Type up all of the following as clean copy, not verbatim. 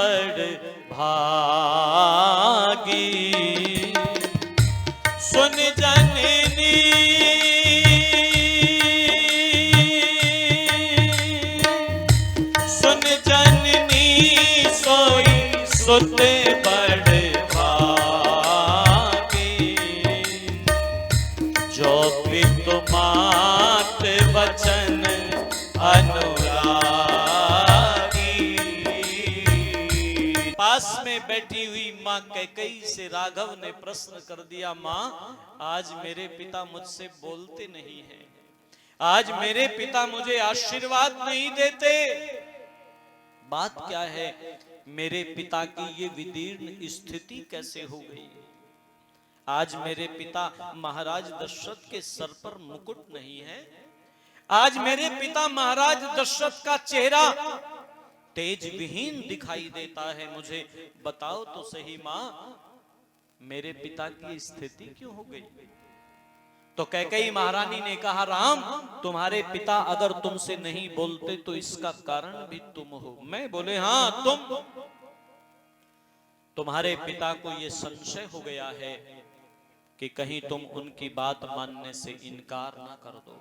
बड़ भागी। सुन जननी सुन जननी सोई सुत बड़ भागी। जो पितु मात वचन अनुरागी। पास में बैठी हुई मां कैकेयी से राघव ने प्रश्न कर दिया, मां आज मेरे पिता मुझसे बोलते नहीं हैं, आज मेरे पिता मुझे आशीर्वाद नहीं देते, बात क्या है? मेरे पिता की ये विदीर्ण स्थिति कैसे हो गई? आज मेरे पिता महाराज दशरथ के सर पर मुकुट नहीं है, आज मेरे पिता महाराज दशरथ का चेहरा तेज विहीन दिखाई देता है, मुझे बताओ तो सही मां मेरे पिता की स्थिति क्यों हो गई? तो कैकेयी महारानी ने कहा, राम तुम्हारे पिता अगर तुमसे नहीं बोलते तो इसका कारण भी तुम हो। मैं बोले हाँ तुम। तुम्हारे पिता को यह संशय हो गया है कि कहीं तुम उनकी बात मानने से इनकार ना कर दो।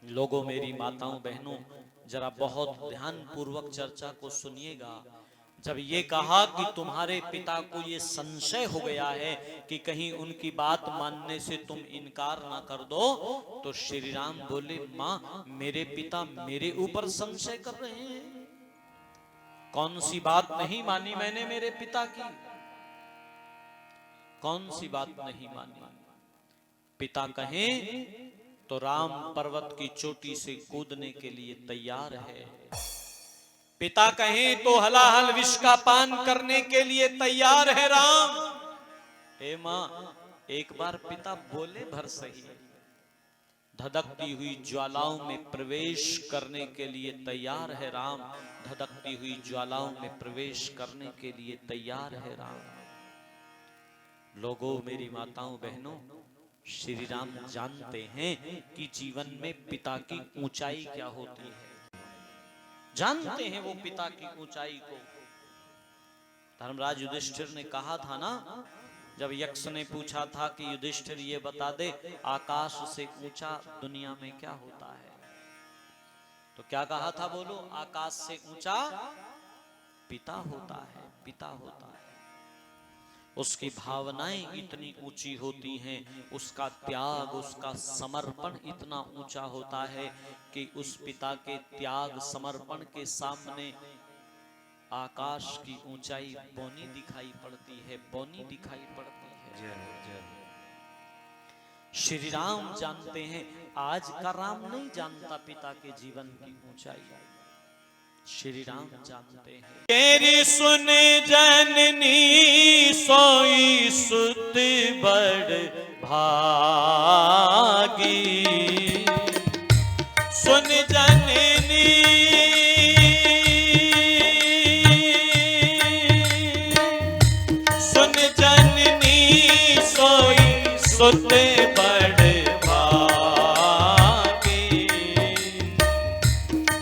लोगों, मेरी माताओं बहनों, जरा बहुत ध्यान पूर्वक चर्चा को सुनिएगा। जब ये कहा कि तुम्हारे पिता को ये संशय हो गया है कि कहीं उनकी बात मानने से तुम इनकार ना कर दो, तो श्री राम बोले, मां मेरे पिता मेरे ऊपर संशय कर रहे हैं? कौन सी बात नहीं मानी मैंने मेरे पिता की? कौन सी बात नहीं मानी? पिता कहें तो राम पर्वत की चोटी से कूदने के लिए तैयार है, पिता कहें तो हलाहल विष का पान करने के लिए तैयार है राम। हे मां एक बार पिता बोले भर सही। धधकती हुई ज्वालाओं में प्रवेश करने के लिए तैयार है राम, धधकती हुई ज्वालाओं में प्रवेश करने के लिए तैयार है राम। लोगों, मेरी माताओं बहनों, श्री राम जानते हैं कि जीवन में पिता की ऊंचाई क्या होती है, जानते हैं वो पिता की ऊंचाई को। धर्मराज युधिष्ठिर ने कहा था ना, जब यक्ष ने पूछा था कि युधिष्ठिर ये बता दे आकाश से ऊंचा दुनिया में क्या होता है, तो क्या कहा था? बोलो, आकाश से ऊंचा पिता होता है, पिता होता है। उसकी भावनाएं इतनी ऊंची होती हैं, उसका त्याग, उसका समर्पण इतना ऊंचा होता है कि उस पिता के त्याग समर्पण के सामने आकाश की ऊंचाई बौनी दिखाई पड़ती है, बौनी दिखाई पड़ती है। श्री राम जानते हैं, आज का राम नहीं जानता पिता के जीवन की ऊंचाई, श्री राम जानते हैं। तेरी सुन जननी सोई सुत बड़ भागी। सुन जननी सुन जननी सोई सुत बड़ भागी।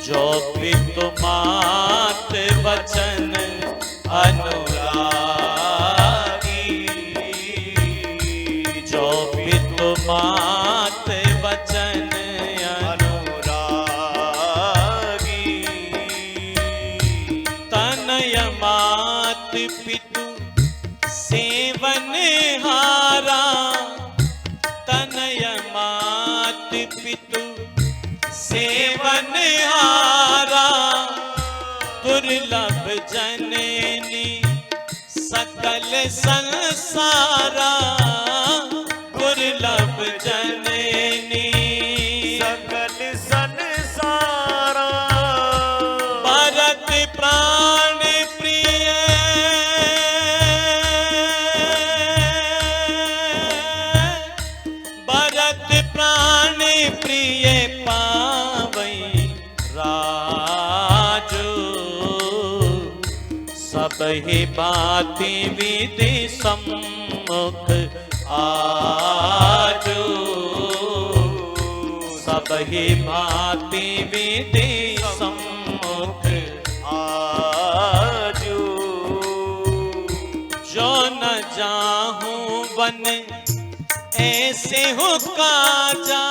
जो पितु मात वचन अनुरागी। जो पितु मात वचन अनुरागी। तनय मात पितु सेवन हारा। तनय मात पितु सेवन हारा। दुर्लभ जननी सकल संसारा। दुर्लभ जननी सकल संसारा। भरत प्राण प्रिय। भरत प्राण प्रिय पावई राजो। सबहि बाति विधि सम्मुख आजो। सबहि बाति विधि सम्मुख आजो। जाहूं वन ऐसे हो काजा,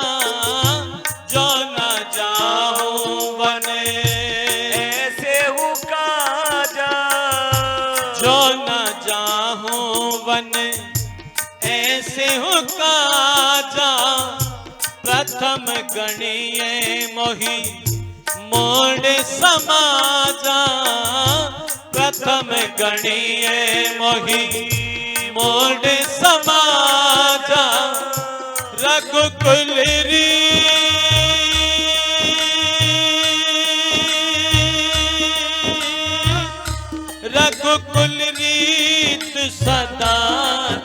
जो न जाहूं वन ऐसे हूँ काजा, जो न जाहूं वन ऐसे हो काजा। प्रथम गणिये मोहि मोड़ समाजा, प्रथम गणिये मोहि मोड़ समाजा। रघुकुल रघुकुल रीत सदा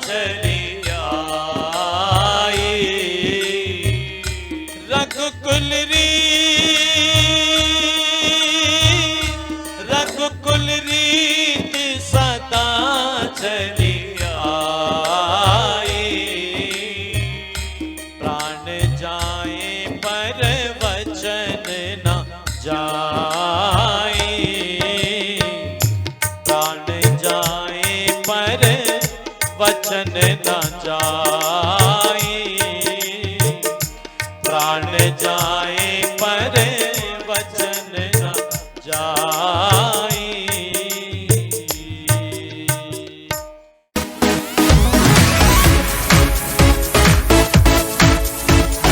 चली आई, रघुकुल रीत सदा चली आई। प्राण जाए पर वचन न जाए, प्राण जाए पर वचन न जाए, प्राण जाए